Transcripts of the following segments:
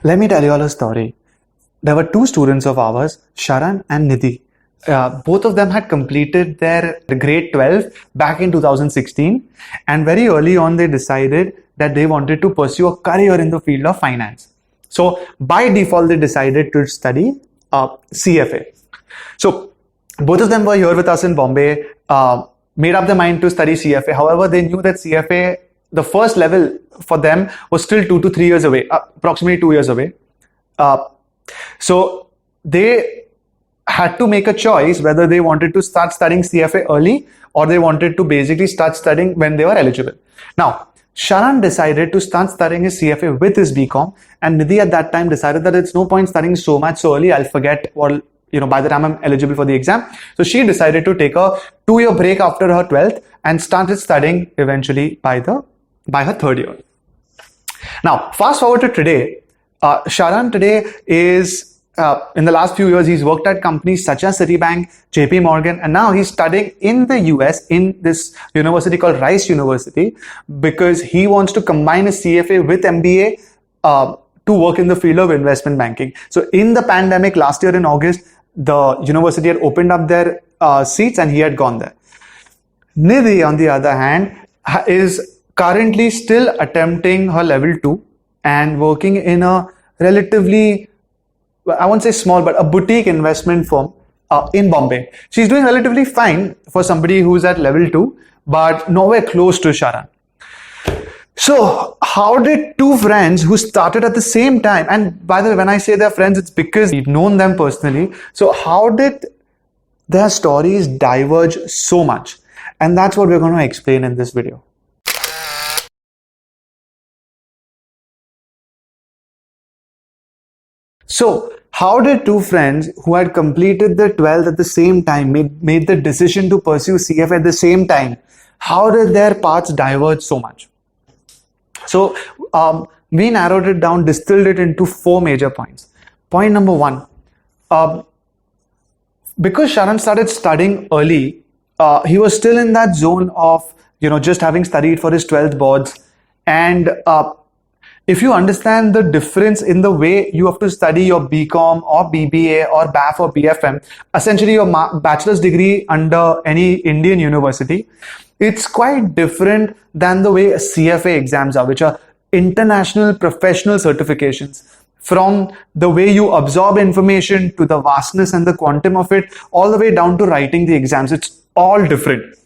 Let me tell you all a story. There were two students of ours, Sharan and Nidhi. Both of them had completed their grade 12 back in 2016, and very early on they decided that they wanted to pursue a career in the field of finance. So by default they decided to study CFA. So both of them were here with us in Bombay, made up their mind to study CFA. However, they knew that CFA, the first level for them, was still 2 to 3 years away, approximately 2 years away. So they had to make a choice whether they wanted to start studying CFA early or they wanted to basically start studying when they were eligible. Now, Sharan decided to start studying his CFA with his BCom, and Nidhi at that time decided that it's no point studying so much so early. I'll forget what, by the time I'm eligible for the exam. So she decided to take a 2-year break after her 12th and started studying eventually by her 3rd year. Now, fast forward to today. Sharan today is, in the last few years, he's worked at companies such as Citibank, JP Morgan, and now he's studying in the US in this university called Rice University because he wants to combine his CFA with MBA to work in the field of investment banking. So in the pandemic last year in August, the university had opened up their seats and he had gone there. Nidhi, on the other hand, is currently still attempting her level 2 and working in a relatively, I won't say small, but a boutique investment firm in Bombay. She's doing relatively fine for somebody who's at level 2, but nowhere close to Sharan. So how did two friends who started at the same time, and by the way, when I say they're friends, it's because we've known them personally. So how did their stories diverge so much? And that's what we're going to explain in this video. So how did two friends who had completed their 12th at the same time, made the decision to pursue CFA at the same time, how did their paths diverge so much? So we narrowed it down, distilled it into 4 major points. Point number 1, because Sharan started studying early, he was still in that zone of, just having studied for his 12th boards. And if you understand the difference in the way you have to study your BCom or BBA or BAF or BFM, essentially your bachelor's degree under any Indian university, it's quite different than the way CFA exams are, which are international professional certifications. From the way you absorb information to the vastness and the quantum of it, all the way down to writing the exams, it's all different.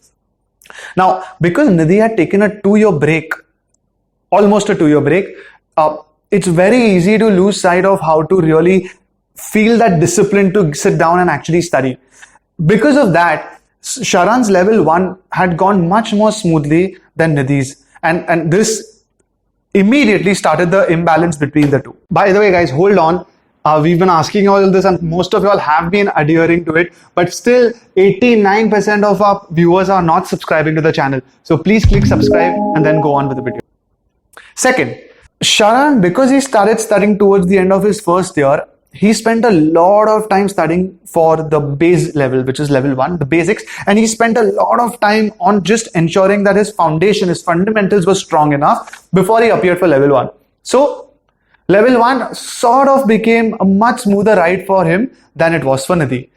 Now, because Nidhi had taken a 2-year break, almost a 2-year break, it's very easy to lose sight of how to really feel that discipline to sit down and actually study. Because of that, Sharan's level 1 had gone much more smoothly than Nidhi's, and this immediately started the imbalance between the two. By the way, guys, hold on. We've been asking all this and most of y'all have been adhering to it, but still 89% of our viewers are not subscribing to the channel. So please click subscribe and then go on with the video. Second, Sharan, because he started studying towards the end of his first year, he spent a lot of time studying for the base level, which is level 1, the basics, and he spent a lot of time on just ensuring that his foundation, his fundamentals were strong enough before he appeared for level 1. So level 1 sort of became a much smoother ride for him than it was for Nidhi.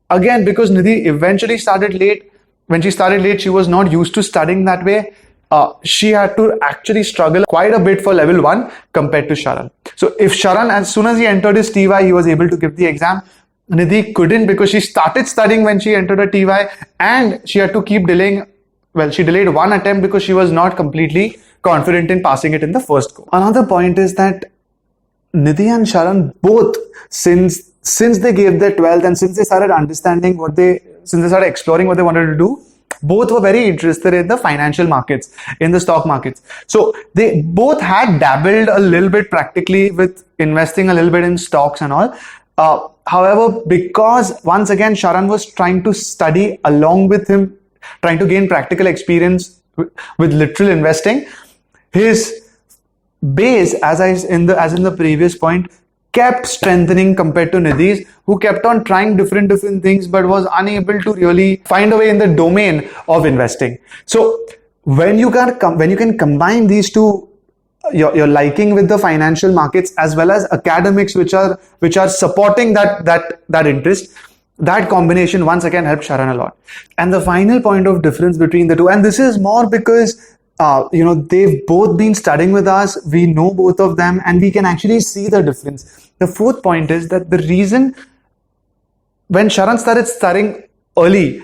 Again, because Nidhi eventually started late. When she started late, she was not used to studying that way. She had to actually struggle quite a bit for level 1 compared to Sharan. So if Sharan, as soon as he entered his TY, he was able to give the exam, Nidhi couldn't because she started studying when she entered her TY and she had to keep delaying. Well, she delayed 1 attempt because she was not completely confident in passing it in the first go. Another point is that Nidhi and Sharan both, since they gave their 12th and since they started understanding since they started exploring what they wanted to do, both were very interested in the financial markets, in the stock markets. So they both had dabbled a little bit practically with investing a little bit in stocks and all. However, because once again, Sharan was trying to study along with him, trying to gain practical experience with literal investing, his base, as in the previous point, kept strengthening compared to Nidhi's, who kept on trying different things but was unable to really find a way in the domain of investing. So when you can combine these two your liking with the financial markets, as well as academics which are supporting that interest. That combination once again helped Sharan a lot. And the final point of difference between the two, and this is more because they've both been studying with us, we know both of them, and we can actually see the difference. The fourth point is that the reason when Sharan started studying early,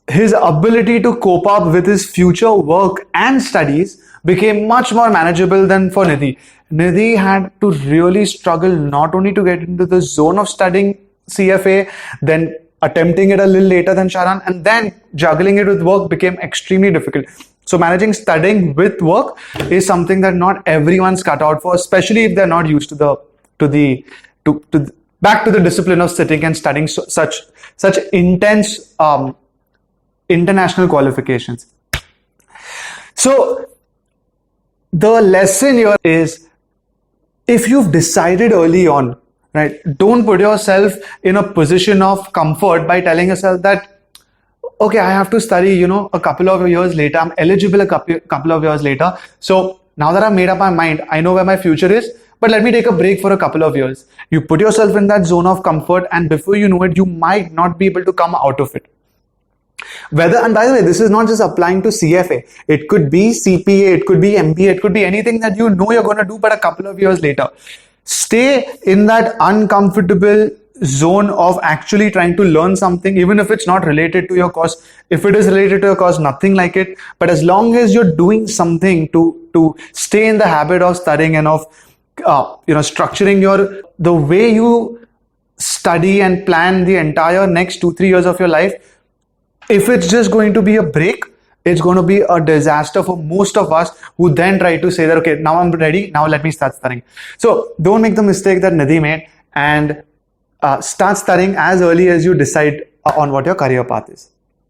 his ability to cope up with his future work and studies became much more manageable than for Nidhi. Nidhi had to really struggle not only to get into the zone of studying CFA, then attempting it a little later than Sharan, and then juggling it with work became extremely difficult. So managing studying with work is something that not everyone's cut out for, especially if they're not used to the back to the discipline of sitting and studying such intense international qualifications. So the lesson here is, if you've decided early on, right, don't put yourself in a position of comfort by telling yourself that, okay, I have to study, a couple of years later, I'm eligible a couple of years later. So now that I've made up my mind, I know where my future is, but let me take a break for a couple of years. You put yourself in that zone of comfort, and before you know it, you might not be able to come out of it. And by the way, this is not just applying to CFA. It could be CPA, it could be MBA, it could be anything that you know you're going to do, but a couple of years later. Stay in that uncomfortable zone of actually trying to learn something, even if it's not related to your course. If it is related to your course, nothing like it. But as long as you're doing something to stay in the habit of studying and of structuring the way you study and plan the entire next 2-3 years of your life. If it's just going to be a break, it's going to be a disaster for most of us who then try to say that, okay, now I'm ready, now let me start studying. So don't make the mistake that Nidhi made, and start studying as early as you decide on what your career path is.